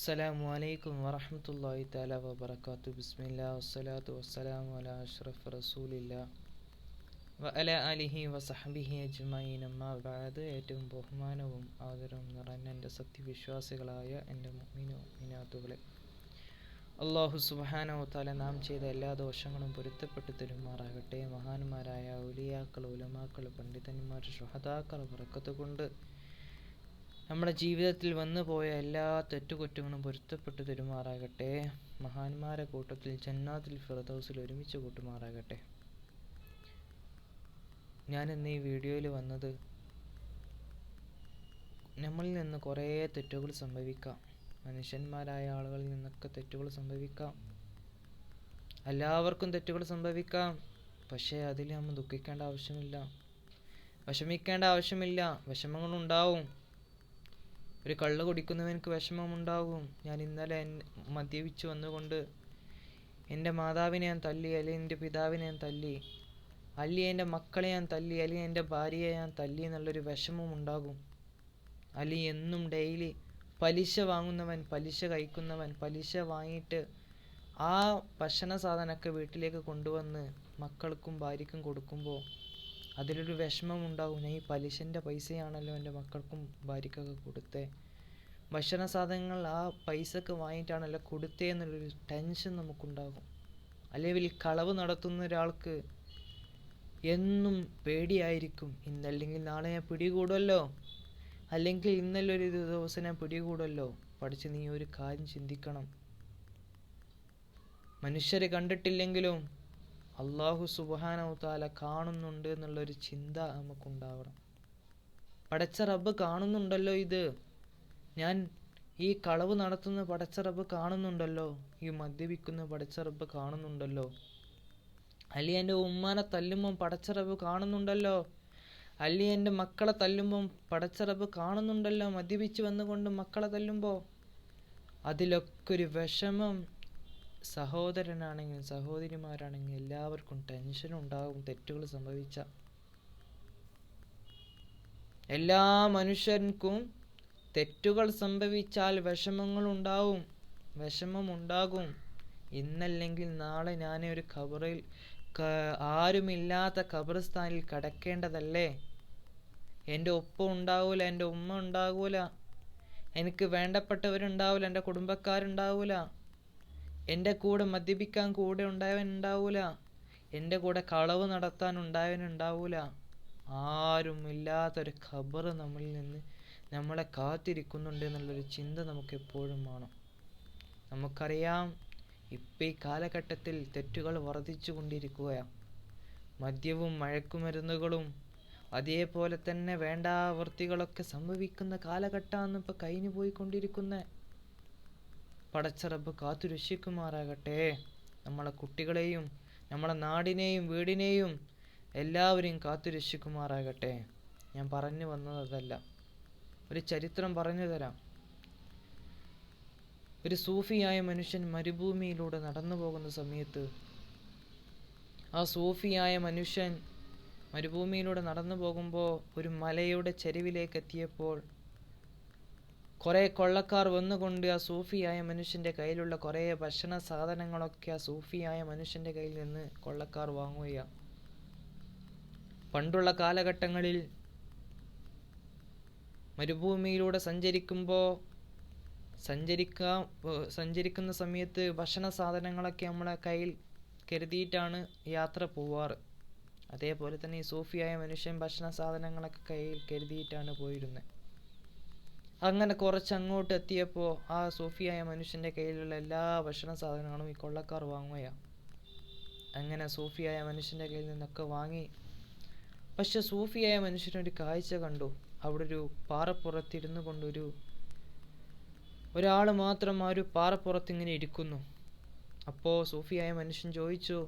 അസ്സലാമു അലൈക്കും വറഹ്മത്തുള്ളാഹി തആല വബറകാതുഹു. ബിസ്മില്ലാ വസ്സലാത്തു വസ്സലാമു അലാ അഷ്റഫി റസൂലില്ലാ വഅലാ ആലിഹി വസഹ്ബിഹി അജ്മഈൻ. അമ്മാ ബഅദ്. ഏറ്റവും ബഹുമാനവും ആദരവും നിറഞ്ഞ എൻ്റെ സത്യവിശ്വാസികളായ എൻ്റെ മുഅ്മിനാത്തുകളെ, അല്ലാഹു സുബ്ഹാനഹു വ തആല നാം ചെയ്ത എല്ലാ ദോഷങ്ങളും പൊരുത്തപ്പെട്ടു തരുമാറാകട്ടെ. മഹാന്മാരായ ഔലിയാക്കൾ, ഉലമാക്കൾ, പണ്ഡിതന്മാർ, ശുഹദാക്കൾ ബറക്കത്ത് കൊണ്ട് നമ്മുടെ ജീവിതത്തിൽ വന്നു പോയ എല്ലാ തെറ്റുകുറ്റങ്ങളും പൊരുത്തപ്പെട്ടു തരുമാറാകട്ടെ. മഹാന്മാരെ കൂട്ടത്തിൽ ജന്നാത്തുൽ ഫിർദൗസിൽ ഒരുമിച്ച് കൂട്ടുമാറാകട്ടെ. ഞാൻ ഇന്ന് ഈ വീഡിയോയിൽ വന്നത്, നമ്മളിൽ നിന്ന് കുറേ തെറ്റുകൾ സംഭവിക്കാം. മനുഷ്യന്മാരായ ആളുകളിൽ നിന്നൊക്കെ തെറ്റുകൾ സംഭവിക്കാം. എല്ലാവർക്കും തെറ്റുകൾ സംഭവിക്കാം. പക്ഷേ അതിൽ നമ്മൾ ദുഃഖിക്കേണ്ട ആവശ്യമില്ല, വിഷമിക്കേണ്ട ആവശ്യമില്ല. വിഷമങ്ങളുണ്ടാവും. ഒരു കള്ള് കുടിക്കുന്നവനക്ക് വിഷമമുണ്ടാകും. ഞാൻ ഇന്നലെ മദ്യപിച്ച് വന്നുകൊണ്ട് എൻ്റെ മാതാവിനെ ഞാൻ തല്ലി, അല്ലെങ്കിൽ എൻ്റെ പിതാവിനെ ഞാൻ തല്ലി, അല്ലെങ്കിൽ എൻ്റെ മക്കളെ ഞാൻ തല്ലി, അല്ലെങ്കിൽ എൻ്റെ ഭാര്യയെ ഞാൻ തല്ലി എന്നുള്ളൊരു വിഷമം ഉണ്ടാകും. അല്ലെങ്കിൽ എന്നും ഡെയിലി പലിശ വാങ്ങുന്നവൻ, പലിശ കഴിക്കുന്നവൻ, പലിശ വാങ്ങിയിട്ട് ആ ഭക്ഷണ സാധനമൊക്കെ വീട്ടിലേക്ക് കൊണ്ടുവന്ന് മക്കൾക്കും ഭാര്യയ്ക്കും കൊടുക്കുമ്പോൾ അതിലൊരു വിഷമം ഉണ്ടാകും. ഞാൻ ഈ പലിശൻ്റെ പൈസയാണല്ലോ എൻ്റെ മക്കൾക്കും ഭാര്യയ്ക്കൊക്കെ കൊടുത്തേ, ഭക്ഷണ സാധനങ്ങൾ ആ പൈസക്ക് വാങ്ങിയിട്ടാണല്ലോ കൊടുത്തേ എന്നുള്ളൊരു ടെൻഷൻ നമുക്കുണ്ടാകും. അല്ലെങ്കിൽ കളവ് നടത്തുന്ന ഒരാൾക്ക് എന്നും പേടിയായിരിക്കും. ഇന്നല്ലെങ്കിൽ നാളെ ഞാൻ പിടികൂടുമല്ലോ, അല്ലെങ്കിൽ ഇന്നല്ലൊരു ദിവസം ഞാൻ പിടികൂടുമല്ലോ. പഠിച്ച് നീ ഒരു കാര്യം ചിന്തിക്കണം. മനുഷ്യരെ കണ്ടിട്ടില്ലെങ്കിലും അല്ലാഹു സുബ്ഹാനഹു വ തആല കാണുന്നുണ്ട് എന്നുള്ളൊരു ചിന്ത നമുക്കുണ്ടാവണം. പടച്ച റബ്ബ് കാണുന്നുണ്ടല്ലോ, ഇത് ഞാൻ ഈ കളവ് നടത്തുന്ന പടച്ച റബ്ബ് കാണുന്നുണ്ടല്ലോ, ഈ മദ്യപിക്കുന്ന പടച്ച റബ്ബ് കാണുന്നുണ്ടല്ലോ, അല്ലെങ്കിൽ എൻ്റെ ഉമ്മാനെ തല്ലുമ്പം പടച്ച റബ്ബ് കാണുന്നുണ്ടല്ലോ, അല്ലെങ്കിൽ എൻ്റെ മക്കളെ തല്ലുമ്പം പടച്ച റബ്ബ് കാണുന്നുണ്ടല്ലോ. മദ്യപിച്ച് വന്നുകൊണ്ട് മക്കളെ തല്ലുമ്പോൾ അതിലൊക്കെ ഒരു വിഷമം സഹോദരനാണെങ്കിലും സഹോദരിമാരാണെങ്കിലും എല്ലാവർക്കും ടെൻഷൻ ഉണ്ടാകും. തെറ്റുകൾ സംഭവിച്ച എല്ലാ മനുഷ്യർക്കും തെറ്റുകൾ സംഭവിച്ചാൽ വിഷമമുണ്ടാകും. ഇന്നല്ലെങ്കിൽ നാളെ ഞാൻ ഒരു ഖബറിൽ, ആരുമില്ലാത്ത ഖബർസ്ഥാനിൽ കിടക്കേണ്ടതല്ലേ. എൻ്റെ ഒപ്പം ഉണ്ടാവൂല, എൻ്റെ ഉമ്മ ഉണ്ടാകൂല, എനിക്ക് വേണ്ടപ്പെട്ടവരുണ്ടാവില്ല, എൻ്റെ കുടുംബക്കാരുണ്ടാവൂല, എൻ്റെ കൂടെ മദ്യപിക്കാൻ കൂടെ ഉണ്ടായവനുണ്ടാവൂല, എൻ്റെ കൂടെ കളവ് നടത്താൻ ഉണ്ടായവനുണ്ടാവൂല. ആരുമില്ലാത്തൊരു ഖബർ നമ്മളിൽ നിന്ന് നമ്മളെ കാത്തിരിക്കുന്നുണ്ട് എന്നുള്ളൊരു ചിന്ത നമുക്ക് എപ്പോഴും വേണം. നമുക്കറിയാം, ഇപ്പം ഈ കാലഘട്ടത്തിൽ തെറ്റുകൾ വർദ്ധിച്ചു കൊണ്ടിരിക്കുകയാണ്. മദ്യവും മയക്കുമരുന്നുകളും അതേപോലെ തന്നെ വേണ്ടാവൃത്തികളൊക്കെ സംഭവിക്കുന്ന കാലഘട്ടമാണ് ഇപ്പം കഴിഞ്ഞു പോയിക്കൊണ്ടിരിക്കുന്നത്. പടച്ച റബ്ബ് കാത്തു രക്ഷിക്കുമാറാകട്ടെ. നമ്മളെ കുട്ടികളെയും നമ്മളെ നാടിനെയും വീടിനെയും എല്ലാവരെയും കാത്തു രക്ഷിക്കുമാറാകട്ടെ. ഞാൻ പറഞ്ഞു വന്നത് അതല്ല, ഒരു ചരിത്രം പറഞ്ഞു തരാം. ഒരു സൂഫിയായ മനുഷ്യൻ മരുഭൂമിയിലൂടെ നടന്നു പോകുന്ന സമയത്ത്, ആ സൂഫിയായ മനുഷ്യൻ മരുഭൂമിയിലൂടെ നടന്നു പോകുമ്പോൾ ഒരു മലയുടെ ചെരുവിലേക്ക് എത്തിയപ്പോൾ കുറേ കൊള്ളക്കാർ വന്നുകൊണ്ട് ആ സൂഫിയായ മനുഷ്യൻ്റെ കയ്യിലുള്ള കുറേ ഭക്ഷണ സാധനങ്ങളൊക്കെ ആ സൂഫിയായ മനുഷ്യൻ്റെ കയ്യിൽ നിന്ന് കൊള്ളക്കാർ വാങ്ങുകയാണ്. പണ്ടുള്ള കാലഘട്ടങ്ങളിൽ മരുഭൂമിയിലൂടെ സഞ്ചരിക്കുന്ന സമയത്ത് ഭക്ഷണ സാധനങ്ങളൊക്കെ നമ്മളെ കയ്യിൽ കരുതിയിട്ടാണ് യാത്ര പോവാറ്. അതേപോലെ തന്നെ ഈ സൂഫിയായ മനുഷ്യൻ ഭക്ഷണ സാധനങ്ങളൊക്കെ കയ്യിൽ കരുതിയിട്ടാണ് പോയിരുന്നത്. അങ്ങനെ കുറച്ച് അങ്ങോട്ട് എത്തിയപ്പോൾ ആ സൂഫിയായ മനുഷ്യൻ്റെ കയ്യിലുള്ള എല്ലാ ഭക്ഷണ സാധനങ്ങളും ഈ കൊള്ളക്കാർ വാങ്ങുകയാണ്. അങ്ങനെ സൂഫിയായ മനുഷ്യൻ്റെ കയ്യിൽ നിന്നൊക്കെ വാങ്ങി. പക്ഷെ സൂഫിയായ മനുഷ്യനൊരു കാഴ്ച കണ്ടു. അവിടെ ഒരു പാറപ്പുറത്തിരുന്നു കൊണ്ട് ഒരാൾ മാത്രം ആ ഒരു പാറപ്പുറത്ത് ഇങ്ങനെ ഇരിക്കുന്നു. അപ്പോൾ സൂഫിയായ മനുഷ്യൻ ചോദിച്ചു,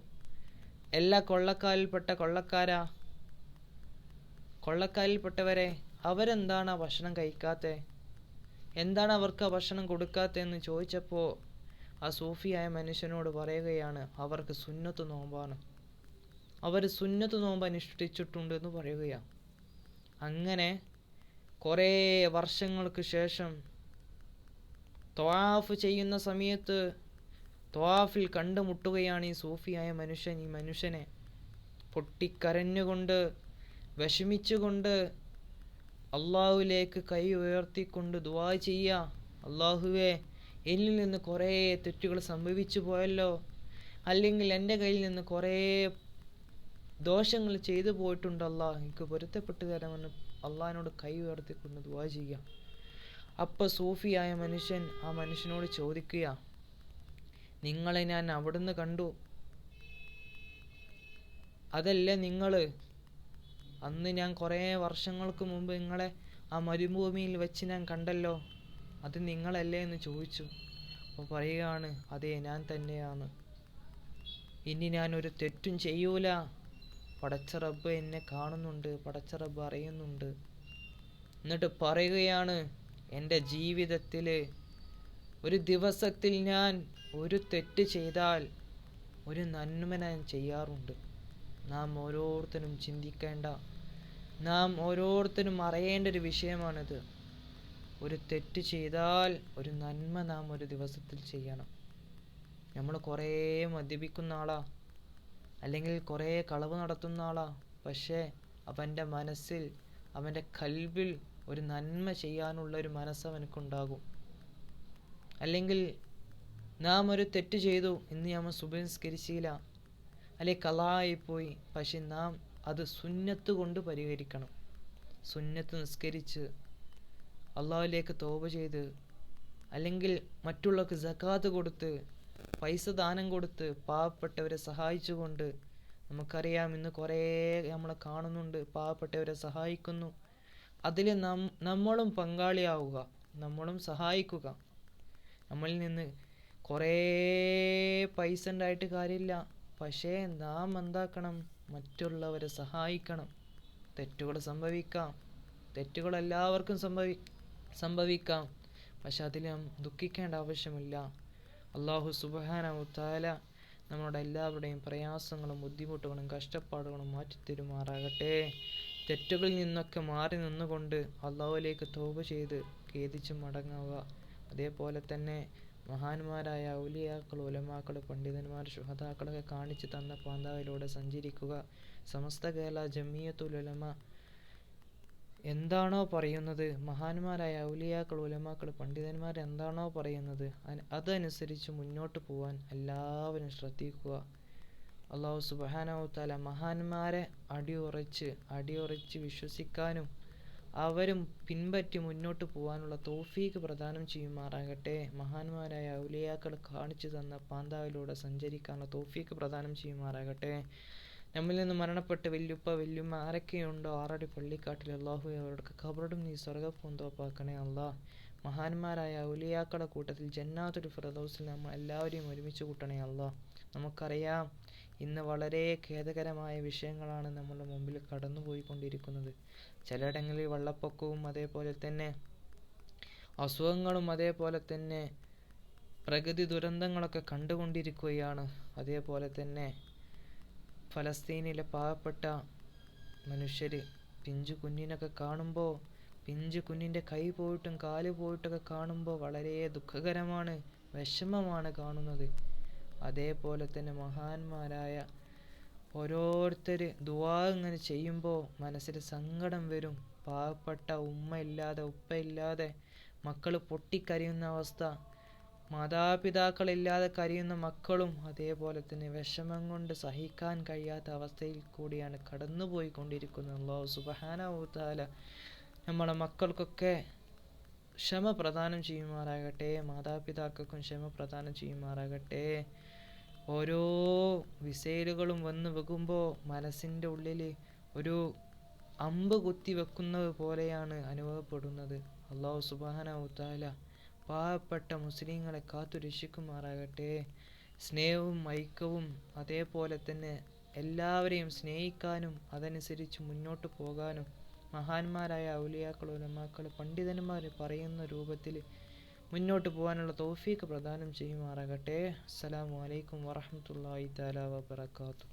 എല്ലാ കൊള്ളക്കാരിൽപ്പെട്ടവരെ, അവരെന്താണ് ആ ഭക്ഷണം കഴിക്കാത്തത്, എന്താണ് അവർക്ക് ആ ഭക്ഷണം കൊടുക്കാത്തതെന്ന് ചോദിച്ചപ്പോൾ ആ സൂഫിയായ മനുഷ്യനോട് പറയുകയാണ്, അവർക്ക് സുന്നത്ത് നോമ്പാണ്, അവർ സുന്നത്ത് നോമ്പ് അനുഷ്ഠിച്ചിട്ടുണ്ട് എന്ന് പറയുകയാണ്. അങ്ങനെ കുറേ വർഷങ്ങൾക്ക് ശേഷം ത്വാഫ് ചെയ്യുന്ന സമയത്ത് ത്വാഫിൽ കണ്ടുമുട്ടുകയാണ് ഈ സൂഫിയായ മനുഷ്യൻ. ഈ മനുഷ്യനെ പൊട്ടിക്കരഞ്ഞുകൊണ്ട് വിഷമിച്ചുകൊണ്ട് അള്ളാഹുവിലേക്ക് കൈ ഉയർത്തിക്കൊണ്ട് ദുആ ചെയ്യുക, അള്ളാഹുവേ, എന്നിൽ നിന്ന് കുറേ തെറ്റുകൾ സംഭവിച്ചു പോയല്ലോ, അല്ലെങ്കിൽ എൻ്റെ കയ്യിൽ നിന്ന് കുറേ ദോഷങ്ങൾ ചെയ്തു പോയിട്ടുണ്ട്, അള്ളാഹ് എനിക്ക് പൊരുത്തപ്പെട്ടു തരാമെന്ന് അള്ളാഹിനോട് കൈ ഉയർത്തിക്കൊണ്ട് ദുആ ചെയ്യുക. അപ്പോൾ സൂഫിയായ മനുഷ്യൻ ആ മനുഷ്യനോട് ചോദിക്കുക, നിങ്ങളെ ഞാൻ അവിടുന്ന് കണ്ടു, അതല്ലേ നിങ്ങൾ അന്ന് ഞാൻ കുറേ വർഷങ്ങൾക്ക് മുമ്പ് നിങ്ങളെ ആ മരുഭൂമിയിൽ വെച്ച് ഞാൻ കണ്ടല്ലോ, അത് നിങ്ങളല്ലേ എന്ന് ചോദിച്ചു. അപ്പോൾ പറയുകയാണ്, അതെ ഞാൻ തന്നെയാണ്, ഇനി ഞാനൊരു തെറ്റും ചെയ്യൂല, പടച്ച റബ്ബ് എന്നെ കാണുന്നുണ്ട്, പടച്ച റബ്ബ് അറിയുന്നുണ്ട്. എന്നിട്ട് പറയുകയാണ്, എൻ്റെ ജീവിതത്തിൽ ഒരു ദിവസത്തിൽ ഞാൻ ഒരു തെറ്റ് ചെയ്താൽ ഒരു നന്മ ഞാൻ ചെയ്യാറുണ്ട്. നാം ഓരോരുത്തരും ചിന്തിക്കേണ്ട, നാം ഓരോരുത്തരും അറിയേണ്ട ഒരു വിഷയമാണിത്. ഒരു തെറ്റ് ചെയ്താൽ ഒരു നന്മ നാം ഒരു ദിവസത്തിൽ ചെയ്യണം. നമ്മൾ കുറേ മദ്യപിക്കുന്ന ആളാ, അല്ലെങ്കിൽ കുറേ കളവ് നടത്തുന്ന ആളാ, പക്ഷേ അവൻ്റെ മനസ്സിൽ, അവൻ്റെ കൽബിൽ ഒരു നന്മ ചെയ്യാനുള്ള ഒരു മനസ്സ് അവനക്കുണ്ടാകും. അല്ലെങ്കിൽ നാം ഒരു തെറ്റ് ചെയ്തു, ഇന്ന് നമ്മൾ സുബഹി നിസ്കരിച്ചില്ല, അല്ലെങ്കിൽ ഖളായിപ്പോയി, പക്ഷെ നാം അത് സുന്നത്ത് കൊണ്ട് പരിഹരിക്കണം. സുന്നത്ത് നിസ്കരിച്ച് അള്ളാഹുവിലേക്ക് തൗബ ചെയ്ത്, അല്ലെങ്കിൽ മറ്റുള്ളവർക്ക് സകാത്ത് കൊടുത്ത്, പൈസ ദാനം കൊടുത്ത്, പാവപ്പെട്ടവരെ സഹായിച്ചുകൊണ്ട്, നമുക്കറിയാം ഇന്ന് കുറേ നമ്മൾ കാണുന്നുണ്ട് പാവപ്പെട്ടവരെ സഹായിക്കുന്നു, അതിൽ നമ്മളും പങ്കാളിയാവുക, നമ്മളും സഹായിക്കുക. നമ്മളിൽ നിന്ന് കുറേ പൈസ ഉണ്ടായിട്ട് കാര്യമില്ല, പക്ഷേ നാം എന്താക്കണം, മറ്റുള്ളവരെ സഹായിക്കണം. തെറ്റുകൾ സംഭവിക്കാം, തെറ്റുകൾ എല്ലാവർക്കും സംഭവിക്കാം, പക്ഷെ അതിൽ നാം ദുഃഖിക്കേണ്ട ആവശ്യമില്ല. അല്ലാഹു സുബ്ഹാനഹു തആല നമ്മുടെ എല്ലാവരുടെയും പ്രയാസങ്ങളും ബുദ്ധിമുട്ടുകളും കഷ്ടപ്പാടുകളും മാറ്റിത്തരുമാറാകട്ടെ. തെറ്റുകളിൽ നിന്നൊക്കെ മാറി നിന്നുകൊണ്ട് അള്ളാഹുവിലേക്ക് തൗബ ചെയ്ത് ഖേദിച്ച് മടങ്ങുക. അതേപോലെ തന്നെ മഹാന്മാരായ ഔലിയാക്കൾ, ഉലമാക്കൾ, പണ്ഡിതന്മാർ, ശുഹദാക്കളൊക്കെ കാണിച്ചു തന്ന പാന്താവിലൂടെ സഞ്ചരിക്കുക. സമസ്ത കേരള ജമിയത്തുൽ ഉലമ എന്താണോ പറയുന്നത്, മഹാന്മാരായ ഔലിയാക്കൾ, ഉലമാക്കൾ, പണ്ഡിതന്മാർ എന്താണോ പറയുന്നത് അതനുസരിച്ച് മുന്നോട്ട് പോകാൻ എല്ലാവരും ശ്രദ്ധിക്കുക. അല്ലാഹു സുബ്ഹാനഹു തആല മഹാന്മാരെ അടിയുറച്ച് വിശ്വസിക്കാനും അവരും പിൻപറ്റി മുന്നോട്ട് പോകാനുള്ള തൗഫീഖ് പ്രദാനം ചെയ്യുമാറാകട്ടെ. മഹാന്മാരായ ഔലിയാക്കൾ കാണിച്ചു തന്ന പാന്താവിലൂടെ സഞ്ചരിക്കാനുള്ള തൗഫീഖ് പ്രദാനം ചെയ്യുമാറാകട്ടെ. നമ്മിൽ നിന്ന് മരണപ്പെട്ട് വല്യുപ്പ വല്യുമ്മ ആരൊക്കെയുണ്ടോ ആറടി പള്ളിക്കാട്ടിൽ, അള്ളാഹു അവർക്ക് ഖബറും നീ സ്വർഗ്ഗപ്പൂന്തോപ്പാക്കണേ അള്ളാഹ്. മഹാന്മാരായ ഔലിയാക്കളുടെ കൂട്ടത്തിൽ ജന്നാത്തുൽ ഫിർദൗസിൽ നമ്മൾ എല്ലാവരെയും ഒരുമിച്ച് കൂട്ടണേ അള്ളാഹ്. നമുക്കറിയാം ഇന്ന് വളരെ ഖേദകരമായ വിഷയങ്ങളാണ് നമ്മുടെ മുമ്പിൽ കടന്നു പോയിക്കൊണ്ടിരിക്കുന്നത്. ചിലയിടങ്ങളിൽ വെള്ളപ്പൊക്കവും അതേപോലെ തന്നെ അസുഖങ്ങളും അതേപോലെ തന്നെ പ്രകൃതി ദുരന്തങ്ങളൊക്കെ കണ്ടുകൊണ്ടിരിക്കുകയാണ്. അതേപോലെ തന്നെ ഫലസ്തീനിലെ പാവപ്പെട്ട മനുഷ്യർ പിഞ്ചു കുഞ്ഞിനൊക്കെ കാണുമ്പോൾ, പിഞ്ചു കുഞ്ഞിൻ്റെ കൈ പോയിട്ടും കാല് പോയിട്ടൊക്കെ കാണുമ്പോൾ വളരെ ദുഃഖകരമാണ്, വിഷമമാണ് കാണുന്നത്. അതേപോലെ തന്നെ മഹാന്മാരായ ഓരോരുത്തർ ദുആ ഇങ്ങനെ ചെയ്യുമ്പോൾ മനസ്സിൽ സങ്കടം വരും. പാവപ്പെട്ട ഉമ്മ ഇല്ലാതെ ഉപ്പ ഇല്ലാതെ മക്കൾ പൊട്ടിക്കരയുന്ന അവസ്ഥ, മാതാപിതാക്കളില്ലാതെ കരയുന്ന മക്കളും അതേപോലെ തന്നെ വിഷമം കൊണ്ട് സഹിക്കാൻ കഴിയാത്ത അവസ്ഥയിൽ കൂടിയാണ് കടന്നുപോയിക്കൊണ്ടിരിക്കുന്നത്. അല്ലാഹു സുബ്ഹാനഹു തആല നമ്മളെ മക്കൾക്കൊക്കെ ക്ഷമ പ്രദാനം ചെയ്യുമാറാകട്ടെ, മാതാപിതാക്കൾക്കും ക്ഷമ പ്രദാനം ചെയ്യുമാറാകട്ടെ. ഓരോ വിസൈലുകളും വന്ന് വെക്കുമ്പോൾ മനസ്സിൻ്റെ ഉള്ളിൽ ഒരു അമ്പ് കുത്തി വെക്കുന്നത് പോലെയാണ് അനുഭവപ്പെടുന്നത്. അല്ലാഹു സുബ്ഹാനഹു തആല പാവപ്പെട്ട മുസ്ലിങ്ങളെ കാത്തു രക്ഷിക്കുമാറാകട്ടെ. സ്നേഹവും ഐക്യവും അതേപോലെ തന്നെ എല്ലാവരെയും സ്നേഹിക്കാനും അതനുസരിച്ച് മുന്നോട്ട് പോകാനും മഹാന്മാരായ ഔലിയാക്കൾ, ഉലമാക്കൾ, പണ്ഡിതന്മാർ പറയുന്ന രൂപത്തിൽ മുന്നോട്ട് പോകാനുള്ള തൗഫീഖ് പ്രദാനം ചെയ്യുമാറാകട്ടെ. അസ്സലാമു അലൈക്കും വറഹ്മത്തുള്ളാഹി തആല വബറകാതുഹു.